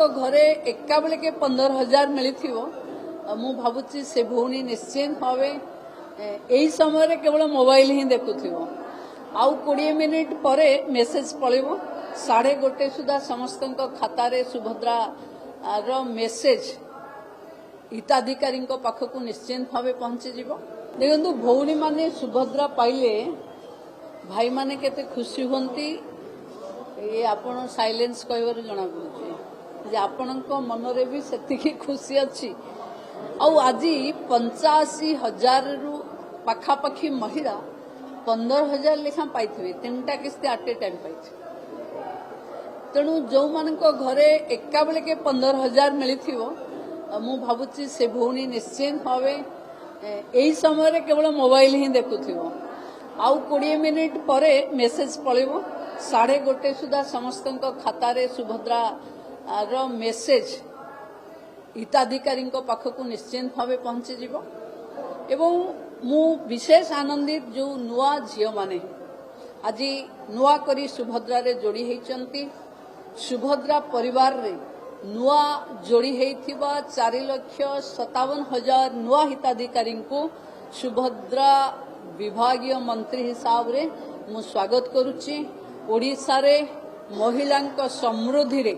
घरे एका बेले के 15,000 मिली मु भावुची से भौणी निश्चिंत भावे यही समय केवल मोबाइल ही देखुथिबो आउ 20 मिनिट परे मेसेज पळेबो 1:30 सुधा समस्त खाता रे सुभद्रा रो मेसेज हिताधिकारी पाखक निश्चिंत भावे पहुंची जीवो। देखु भौणी माने सुभद्रा पाइले भाई माने केते खुशी होंती ये आपण साइलेंस कहवर जना पड़ुचे जे आपणक मनरे भी सेतिकी खुशी अच्छी। आज 85,000 रु पाखापाखी महिला 15,000 लेखा पाई 3टा किस्ती एट ए टाइम पाई। तेणु जो मान घरे एका बेले के 15,000 मिली मु भावुची से भौणी निश्चिंत भावे यही समय केवल मोबाइल ही देखुथिबो आउ 20 मिनिट परे मेसेज पळेबो 1:30 सुधा समस्त खाता रे सुभद्रा रो मेसेज हिताधिकारी पाखक निश्चिंत भावे पहुंची जीवो। एवं मु विशेष आनंदित जो नुआ झियो माने आज नुआ करी सुभद्रा रे जोड़ी हेचंती। सुभद्रा परिवार रे नुआ जोड़ी हेथिबा 4,57,000 नुआ हिताधिकारी को सुभद्रा विभागीय मंत्री हिसाब रे मु स्वागत करुची। ओडिशा रे महिलांक समृद्धि रे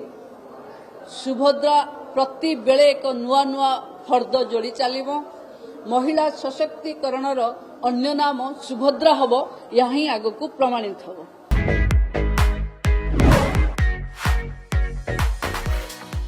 सुभद्रा प्रति बेले एक नुआ नुआ फर्द जोड़ी चलिबो। महिला सशक्तिकरण अन्य नाम सुभद्रा हबो, यही आगको प्रमाणित हबो।